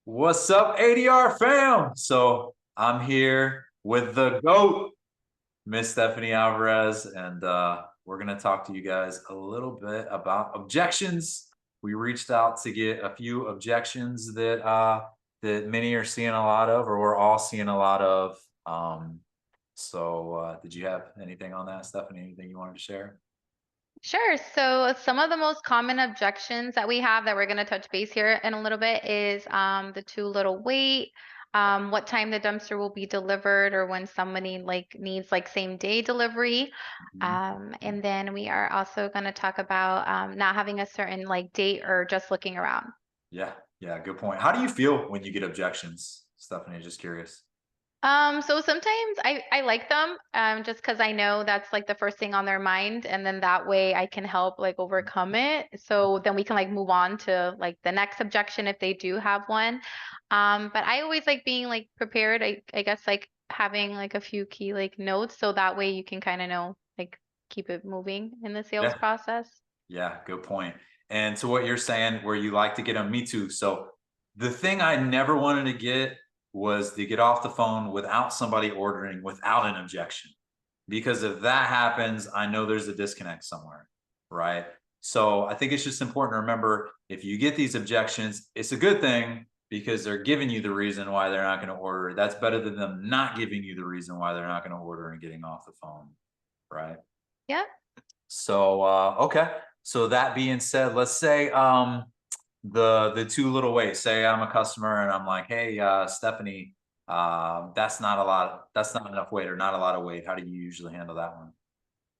What's up, ADR fam? So I'm here with the GOAT, Miss Stephanie Alvarez, and we're gonna talk to you guys a little bit about objections. We reached out to get a few objections that many are seeing a lot of, or we're all seeing a lot of. Did you have anything on that, Stephanie? Anything you wanted to share? Sure. So some of the most common objections that we have that we're going to touch base here in a little bit is the too little wait, what time the dumpster will be delivered, or when somebody like needs like same day delivery. Mhm. And then we are also going to talk about not having a certain like date or just looking around. Yeah, yeah, good point. How do you feel when you get objections, Stephanie? Just curious. So sometimes I like them, just because I know that's like the first thing on their mind, and then that way I can help like overcome it. So then we can like move on to like the next objection if they do have one. But I always like being like prepared. I guess like having like a few key like notes, so that way you can kind of know like keep it moving in the sales Yeah. process. Yeah, good point. And to what you're saying, where you like to get them, me too. So the thing I never wanted to get was to get off the phone without somebody ordering without an objection. Because if that happens, I know there's a disconnect somewhere, right? So I think it's just important to remember if you get these objections, it's a good thing because they're giving you the reason why they're not going to order. That's better than them not giving you the reason why they're not going to order and getting off the phone, right? Yeah. Okay. So that being said, let's say the too little wait. Say I'm a customer and I'm like, hey, Stephanie, that's not a lot. That's not enough weight or not a lot of weight. How do you usually handle that one?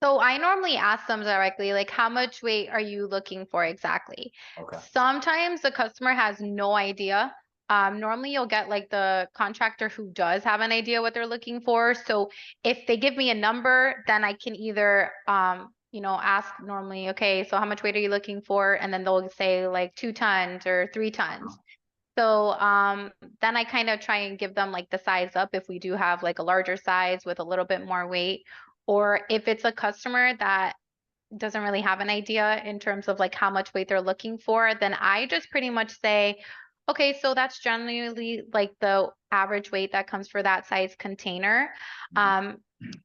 So I normally ask them directly, like, how much weight are you looking for exactly? Okay. Sometimes the customer has no idea. Normally you'll get like the contractor who does have an idea what they're looking for. So if they give me a number, then I can either, ask normally, okay, so how much weight are you looking for? And then they'll say like 2 tons or 3 tons. So then I kind of try and give them like the size up if we do have like a larger size with a little bit more weight. Or if it's a customer that doesn't really have an idea in terms of like how much weight they're looking for, then I just pretty much say, okay, so that's generally like the average weight that comes for that size container. Mhm. Um,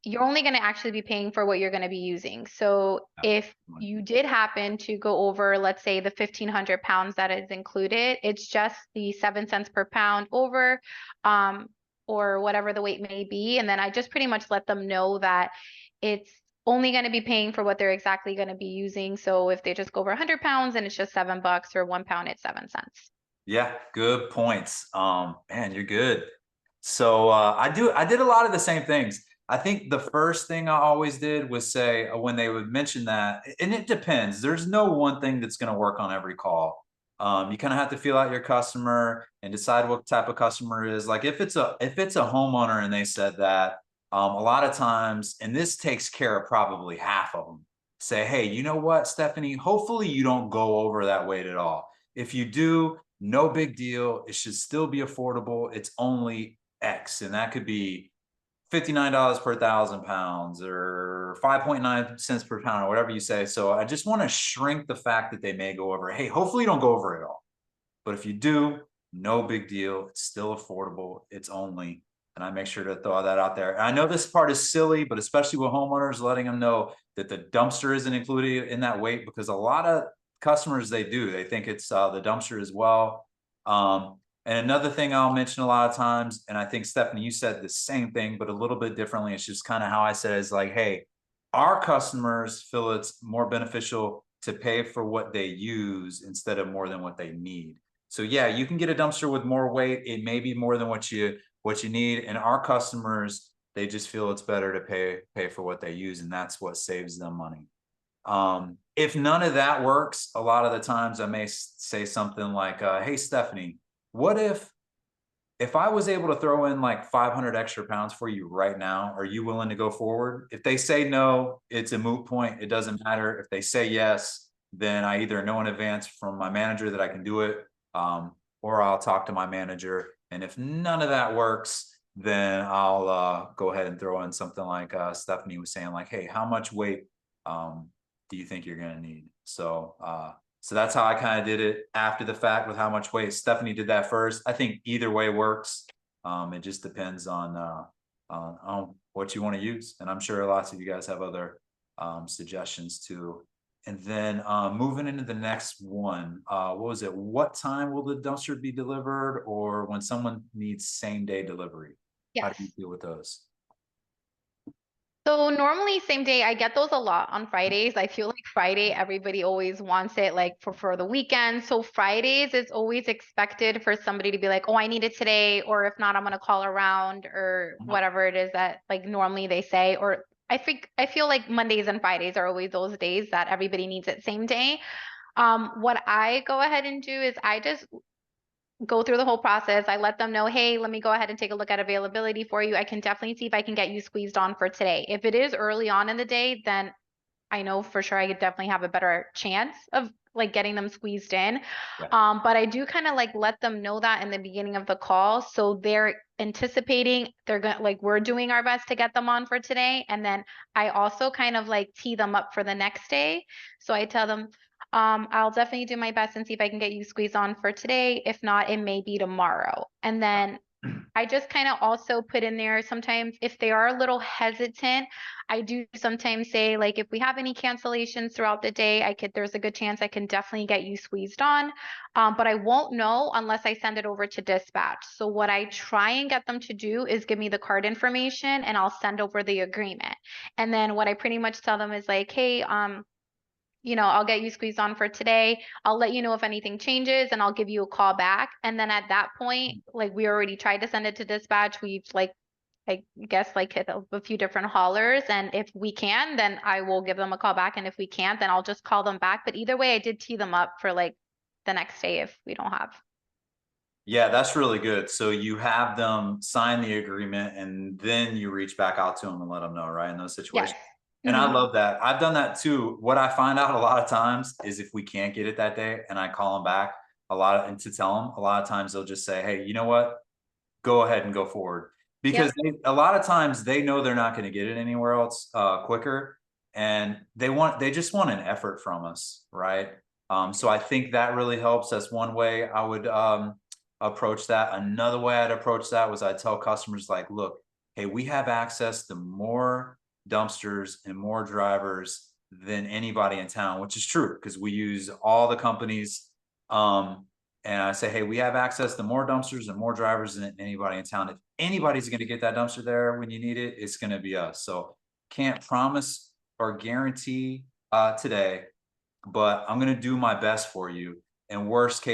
you're only going to actually be paying for what you're going to be using. So Yeah. if you did happen to go over, let's say the 1,500 pounds that is included, it's just the 7 cents per pound over, um, or whatever the weight may be. And then I just pretty much let them know that it's only going to be paying for what they're exactly going to be using. So if they just go over 100 pounds and it's just $7, or 1 pound, it's 7 cents. Yeah, good points. Man, you're good. So I did a lot of the same things. I think the first thing I always did was say when they would mention that, and it depends. There's no one thing that's going to work on every call. You kind of have to feel out your customer and decide what type of customer it is. Like if it's a homeowner and they said that, a lot of times, and this takes care of probably half of them. Say, hey, you know what, Stephanie? Hopefully you don't go over that weight at all. If you do, no big deal. It should still be affordable. It's only X, and that could be $59 per 1,000 pounds or 5.9 cents per pound or whatever you say. So I just want to shrink the fact that they may go over. Hey, hopefully you don't go over it all. But if you do, no big deal. It's still affordable. It's only, and I make sure to throw that out there. And I know this part is silly, but especially with homeowners, letting them know that the dumpster isn't included in that weight because a lot of customers they think it's the dumpster as well. And another thing I'll mention a lot of times, and I think Stephanie, you said the same thing, but a little bit differently. It's just kind of how I said it, is like, hey, our customers feel it's more beneficial to pay for what they use instead of more than what they need. So yeah, you can get a dumpster with more weight. It may be more than what you need. And our customers, they just feel it's better to pay for what they use, and that's what saves them money. If none of that works, a lot of the times I may say something like, "Hey Stephanie, what if I was able to throw in like 500 extra pounds for you right now, are you willing to go forward?" If they say no, it's a moot point. It doesn't matter. If they say yes, then I either know in advance from my manager that I can do it, or I'll talk to my manager. And if none of that works, then I'll go ahead and throw in something like Stephanie was saying, like, "Hey, how much weight do you think you're going to need?" So So that's how I kind of did it after the fact with how much weight. Stephanie did that first. I think either way works. It just depends on what you want to use, and I'm sure lots of you guys have other suggestions too. And then moving into the next one, what was it? What time will the dumpster be delivered, or when someone needs same day delivery? How do you Yes. deal with those? So normally same day, I get those a lot on Fridays. I feel like Friday, everybody always wants it like for the weekend. So Fridays is always expected for somebody to be like, oh, I need it today, or if not, I'm gonna call around or whatever it is that like normally they say. Or I feel like Mondays and Fridays are always those days that everybody needs it same day. What I go ahead and do is I just go through the whole process. I let them know, hey, let me go ahead and take a look at availability for you. I can definitely see if I can get you squeezed on for today. If it is early on in the day, then I know for sure I could definitely have a better chance of like getting them squeezed in. Yeah. But I do kind of like let them know that in the beginning of the call. So they're anticipating they're going to like, we're doing our best to get them on for today. And then I also kind of like tee them up for the next day. So I tell them, I'll definitely do my best and see if I can get you squeezed on for today. If not, it may be tomorrow. And then I just kind of also put in there sometimes if they are a little hesitant, I do sometimes say like if we have any cancellations throughout the day, there's a good chance I can definitely get you squeezed on. But I won't know unless I send it over to dispatch. So what I try and get them to do is give me the card information and I'll send over the agreement. And then what I pretty much tell them is like, hey, I'll get you squeezed on for today. I'll let you know if anything changes and I'll give you a call back. And then at that point, like we already tried to send it to dispatch. We've like, I guess like hit a few different haulers. And if we can, then I will give them a call back. And if we can't, then I'll just call them back. But either way, I did tee them up for like the next day if we don't have. Yeah, that's really good. So you have them sign the agreement and then you reach back out to them and let them know, right? In those Yes. situations. And I Hmm. love that. I've done that too. What I find out a lot of times is if we can't get it that day and I call them back and to tell them, a lot of times they'll just say, hey, you know what? Go ahead and go forward. Yep. Because a lot of times they know they're not going to get it anywhere else quicker. And they just want an effort from us, right? So I think that really helps. That's one way I would approach that. Another way I'd approach that was I tell customers like, look, hey, we have access to more dumpsters and more drivers than anybody in town, which is true because we use all the companies. Um, and I say, hey, we have access to more dumpsters and more drivers than anybody in town. If anybody's going to get that dumpster there when you need it, it's going to be us. So can't promise or guarantee today, but I'm going to do my best for you. And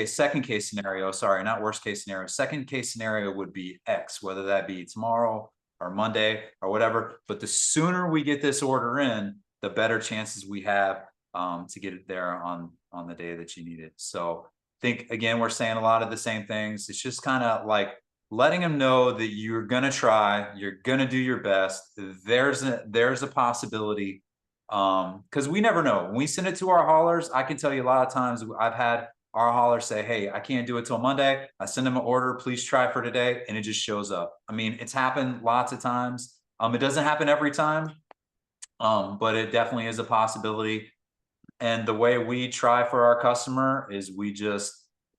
second case scenario, sorry, not worst case scenario, second case scenario would be X, whether that be tomorrow or Monday or whatever. But the sooner we get this order in, the better chances we have to get it there on the day that you need it. So I think again, we're saying a lot of the same things. It's just kind of like letting them know that you're gonna try, you're gonna do your best. There's a possibility because we never know. When we send it to our haulers, I can tell you a lot of times I've had our haulers say, hey, I can't do it till Monday. I send them an order, please try for today, and it just shows up. I mean, it's happened lots of times. It doesn't happen every time, but it definitely is a possibility. And the way we try for our customer is we just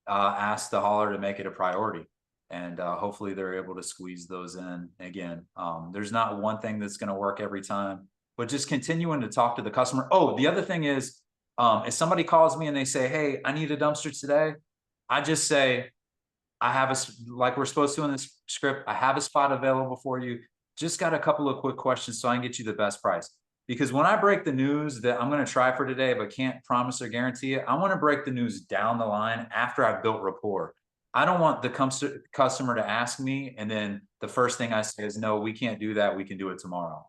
ask the hauler to make it a priority. And hopefully they're able to squeeze those in. Again, there's not one thing that's going to work every time, but just continuing to talk to the customer. Oh, the other thing is, if somebody calls me and they say, hey, I need a dumpster today, I just say, like we're supposed to in this script, I have a spot available for you. Just got a couple of quick questions so I can get you the best price. Because when I break the news that I'm going to try for today, but can't promise or guarantee it, I want to break the news down the line after I've built rapport. I don't want the customer to ask me, and then the first thing I say is, no, we can't do that. We can do it tomorrow.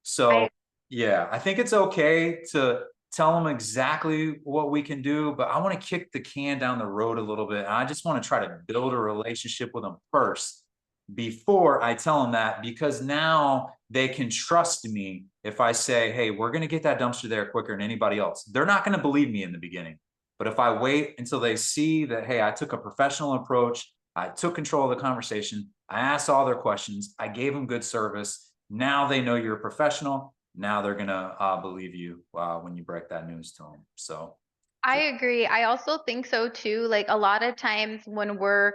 So, I yeah, I think it's okay to tell them exactly what we can do, but I want to kick the can down the road a little bit. I just want to try to build a relationship with them first before I tell them that, because now they can trust me if I say, hey, we're going to get that dumpster there quicker than anybody else. They're not going to believe me in the beginning. But if I wait until they see that, hey, I took a professional approach, I took control of the conversation, I asked all their questions, I gave them good service. Now they know you're a professional. Now they're going to believe you when you break that news to them. So I agree. I also think so too. Like a lot of times when we're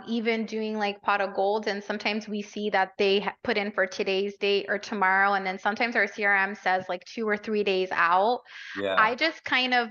even doing like pot of gold, and sometimes we see that they put in for today's date or tomorrow, and then sometimes our CRM says like 2 or 3 days out. Yeah, I just kind of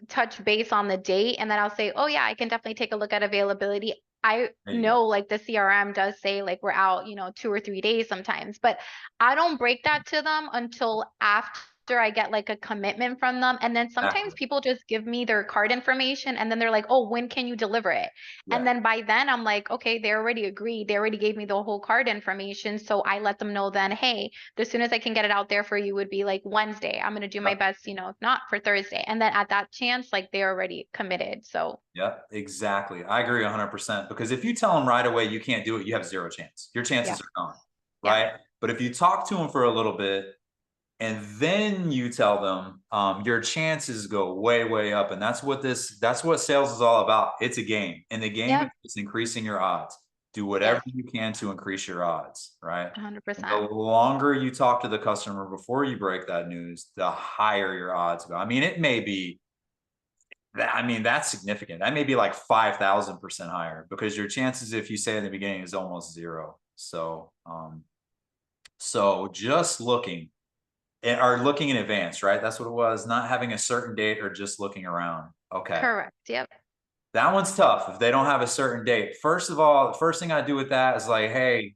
touch base on the date and then I'll say, oh yeah, I can definitely take a look at availability. I there you go. know like the CRM does say like we're out, 2 or 3 days sometimes, but I don't break that to them until after I get like a commitment from them. And then sometimes Exactly. people just give me their card information and then they're like, oh, when can you deliver it? And Yeah. then by then I'm like, okay, they already agreed. They already gave me the whole card information. So I let them know then, hey, the soonest I can get it out there for you would be like Wednesday. I'm gonna do my Yep. best, if not for Thursday. And then at that chance, like they're already committed. So Yep, exactly. I agree 100% because if you tell them right away you can't do it, you have zero chance. Your yeah, chances are gone, yeah, right? But if you talk to them for a little bit and then you tell them, your chances go way, way up. And that's what sales is all about. It's a game. And the game yep, is increasing your odds. Do whatever yes, you can to increase your odds, right? The 100%. longer you talk to the customer before you break that news, the higher your odds go. I mean, it may be I mean, that's significant. That may be like 5,000% higher because your chances, if you say in the beginning, is almost zero. So just looking or looking in advance, right? That's what it was. Not having a certain date or just looking around. Okay. Correct. Yep. That one's tough if they don't have a certain date. First of all, the first thing I do with that is like, hey,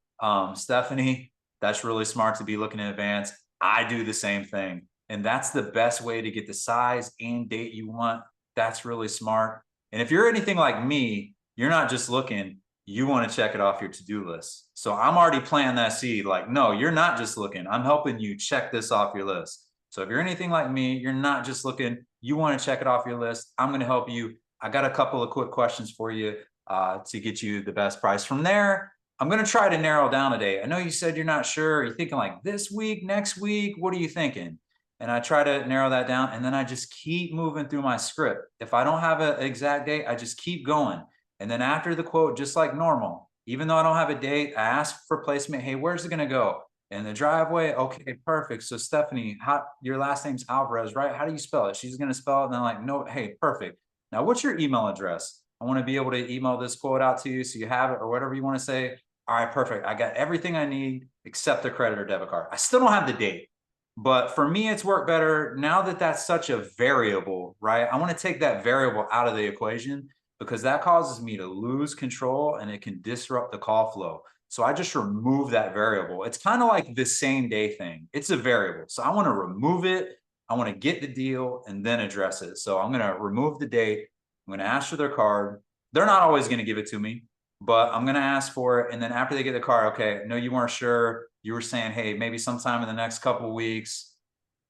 Stephanie, that's really smart to be looking in advance. I do the same thing. And that's the best way to get the size and date you want. That's really smart. And if you're anything like me, you're not just looking, you want to check it off your to-do list. So I'm already planting that seed. Like, no, you're not just looking. I'm helping you check this off your list. So if you're anything like me, you're not just looking, you want to check it off your list. I'm going to help you. I got a couple of quick questions for you to get you the best price. From there, I'm going to try to narrow down a date. I know you said you're not sure. You're thinking like this week, next week. What are you thinking? And I try to narrow that down. And then I just keep moving through my script. If I don't have an exact date, I just keep going. And then after the quote, just like normal, even though I don't have a date, I ask for placement. Hey, where's it going to go? In the driveway. Okay, perfect. So Stephanie, your last name's Alvarez, right? How do you spell it? She's going to spell it. And then like, no, hey, perfect. Now, what's your email address? I want to be able to email this quote out to you so you have it or whatever you want to say. All right, perfect. I got everything I need except the credit or debit card. I still don't have the date, but for me, it's worked better now that that's such a variable, right? I want to take that variable out of the equation because that causes me to lose control and it can disrupt the call flow. So I just remove that variable. It's kind of like the same day thing. It's a variable. So I want to remove it. I want to get the deal and then address it. So I'm going to remove the date. I'm going to ask for their card. They're not always going to give it to me, but I'm going to ask for it. And then after they get the card, okay, no, you weren't sure. You were saying, hey, maybe sometime in the next couple of weeks.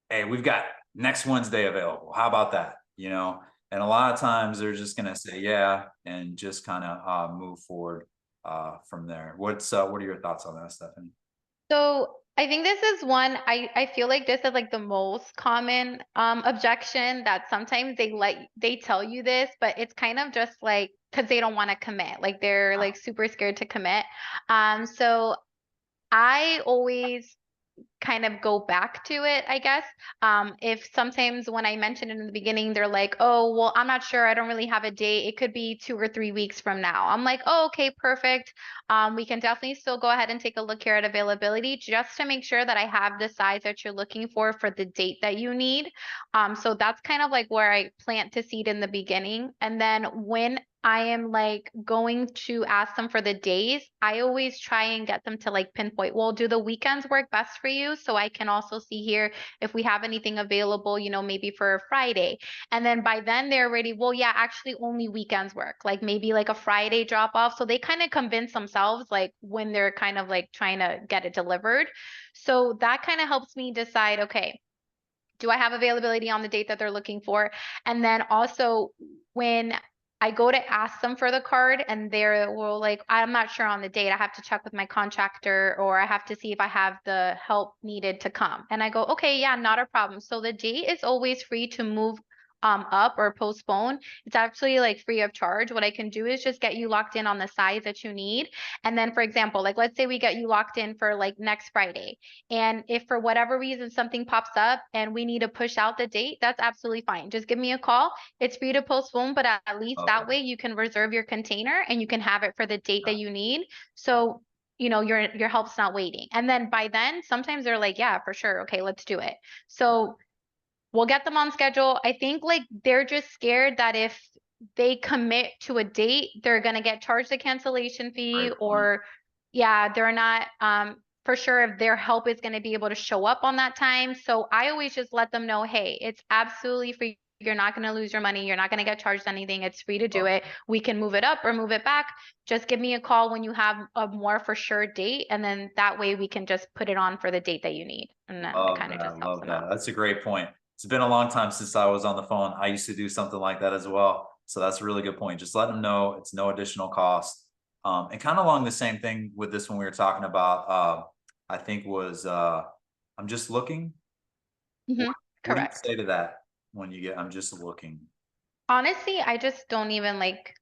Hey, we've got next Wednesday available. How about that? And a lot of times they're just going to say, yeah, and just kind of move forward from there. What are your thoughts on that, Stephanie? So I think this is one I feel like this is like the most common objection that sometimes they tell you this, but it's kind of just like because they don't want to commit. Like they're like super scared to commit. So I always kind of go back to it, I guess. If sometimes when I mentioned it in the beginning, they're like, oh, well, I'm not sure. I don't really have a date. It could be 2 or 3 weeks from now. I'm like, oh, okay, perfect. We can definitely still go ahead and take a look here at availability just to make sure that I have the size that you're looking for the date that you need. So that's kind of like where I plant the seed in the beginning. And then when I am like going to ask them for the days, I always try and get them to like pinpoint, well, do the weekends work best for you? So I can also see here if we have anything available, maybe for a Friday. And then by then they're already, well, yeah, actually only weekends work, like maybe like a Friday drop off. So they kind of convince themselves like when they're kind of like trying to get it delivered. So that kind of helps me decide, okay, do I have availability on the date that they're looking for? And then also when I go to ask them for the card and they're well, like, I'm not sure on the date. I have to check with my contractor or I have to see if I have the help needed to come. And I go, okay, yeah, not a problem. So the date is always free to move up or postpone, it's actually like free of charge. What I can do is just get you locked in on the size that you need. And then, for example, like let's say we get you locked in for like next Friday. And if for whatever reason something pops up and we need to push out the date, that's absolutely fine. Just give me a call. It's free to postpone, but at least Okay. that way you can reserve your container and you can have it for the date that you need. So your help's not waiting. And then by then, sometimes they're like, yeah, for sure. Okay, let's do it. So we'll get them on schedule. I think like they're just scared that if they commit to a date, they're gonna get charged a cancellation fee, Great point. or yeah, they're not for sure if their help is gonna be able to show up on that time. So I always just let them know, hey, it's absolutely free. You're not gonna lose your money. You're not gonna get charged anything. It's free to do Love it. We can move it up or move it back. Just give me a call when you have a more for sure date, and then that way we can just put it on for the date that you need. And then it love kind of just that. helps Love them out. that. That's a great point. It's been a long time since I was on the phone. I used to do something like that as well. So that's a really good point. Just let them know it's no additional cost. And kind of along the same thing with this one we were talking about, I think was I'm just looking. What, Mhm. what do you Correct. say to that when you get I'm just looking? Honestly, I just don't even like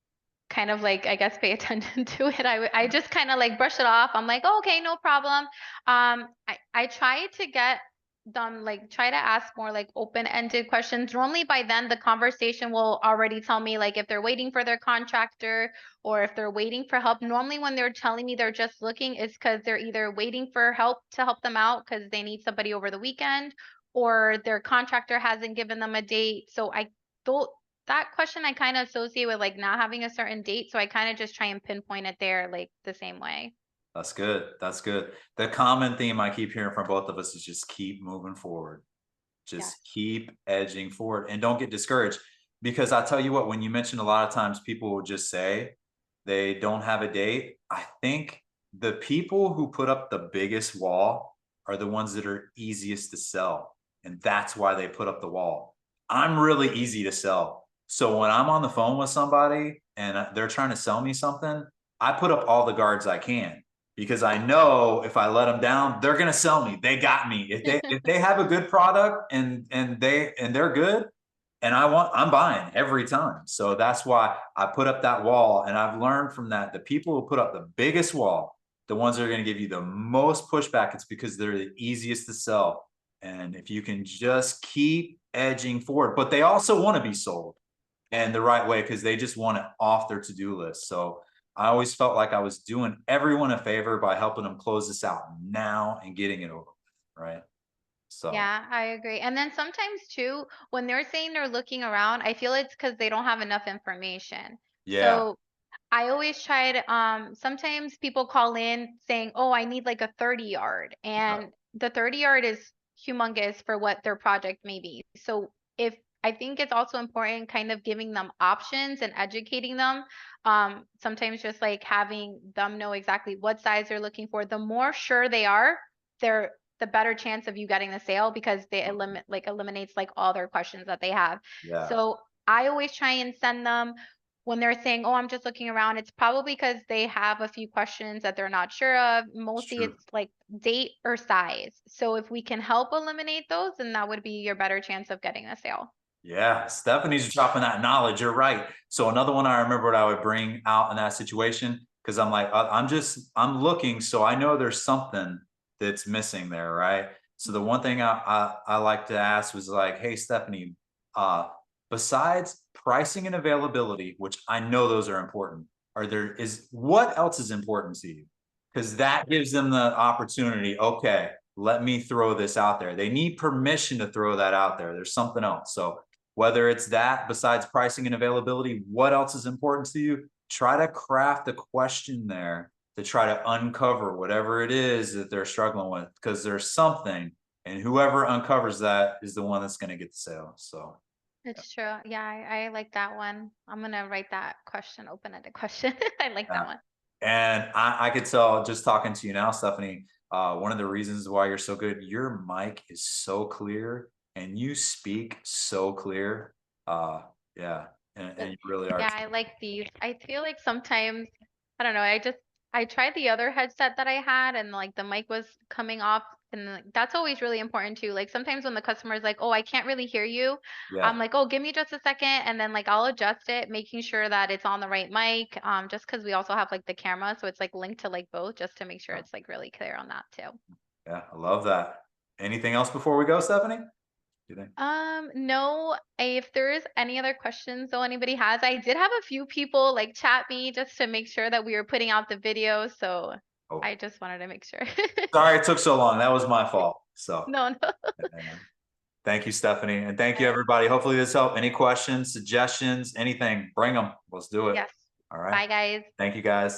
kind of like I guess pay attention to it. I just kind of like brush it off. I'm like, oh, okay, no problem. I try to get them like try to ask more like open-ended questions. Normally by then the conversation will already tell me like if they're waiting for their contractor or if they're waiting for help. Normally when they're telling me they're just looking is because they're either waiting for help to help them out because they need somebody over the weekend or their contractor hasn't given them a date. So I don't that question I kind of associate with like not having a certain date. So I kind of just try and pinpoint it there like the same way. That's good. That's good. The common theme I keep hearing from both of us is just keep moving forward. Yes. Just keep edging forward and don't get discouraged. Because I tell you what, when you mentioned a lot of times people will just say they don't have a date. I think the people who put up the biggest wall are the ones that are easiest to sell. And that's why they put up the wall. I'm really easy to sell. So when I'm on the phone with somebody and they're trying to sell me something, I put up all the guards I can because I know if I let them down, they're going to sell me. They got me. If they have a good product and they're good, and I'm buying every time. So that's why I put up that wall, and I've learned from that the people who put up the biggest wall, the ones that are going to give you the most pushback, it's because they're the easiest to sell. And if you can just keep edging forward, but they also want to be sold and the right way because they just want it off their to-do list. So I always felt like I was doing everyone a favor by helping them close this out now and getting it over, right? So Yeah, I agree. And then sometimes too, when they're saying they're looking around, I feel it's because they don't have enough information. yeah, So I always try to sometimes people call in saying, "Oh, I need like a 30 yard." yeah, And the 30 yard is humongous for what their project may be. So if I think it's also important kind of giving them options and educating them. Sometimes just like having them know exactly what size they're looking for. The more sure they are, they're the better chance of you getting the sale because they eliminates like all their questions that they have. yeah, So I always try and send them when they're saying, "Oh, I'm just looking around," it's probably because they have a few questions that they're not sure of. it's Mostly true. it's like date or size. So if we can help eliminate those, then that would be your better chance of getting a sale. Yeah, Stephanie's dropping that knowledge. You're right. So another one I remember what I would bring out in that situation because I'm like, I'm looking, so I know there's something that's missing there, right? So the one thing I like to ask was like, hey Stephanie, besides pricing and availability, which I know those are important, are there is what else is important to you? Because that gives them the opportunity. Okay, let me throw this out there. They need permission to throw that out there. There's something else. So whether it's that besides pricing and availability, what else is important to you? Try to craft a question there to try to uncover whatever it is that they're struggling with because there's something, and whoever uncovers that is the one that's going to get the sale. So It's true. Yeah, I like that one. I'm gonna write that question, open-ended question. I like that yeah. one. And I could tell just talking to you now, Stephanie, one of the reasons why you're so good, your mic is so clear and you speak so clear. Uh, yeah, and But you really are. yeah, I like these. I feel like sometimes, I don't know, I just I tried the other headset that I had and like the mic was coming off and like, that's always really important too. Like sometimes when the customer is like, "Oh, I can't really hear you." I'm Yeah. like, "Oh, give me just a second," and then like I'll adjust it, making sure that it's on the right mic. Just because we also have like the camera, so it's like linked to like both just to make sure it's like really clear on that too. Yeah, I love that. Anything else before we go, Stephanie? You think? No, if there is any other questions though anybody has, I did have a few people like chat me just to make sure that we were putting out the video, so Oh, I just wanted to make sure. sorry it took so long. That was my fault. So, No, no. thank you, Stephanie, and thank you, Alright. everybody. Hopefully, this helped. Any questions, suggestions, anything? Bring them. Let's do it. Yes. All right. Bye, guys. Thank you, guys.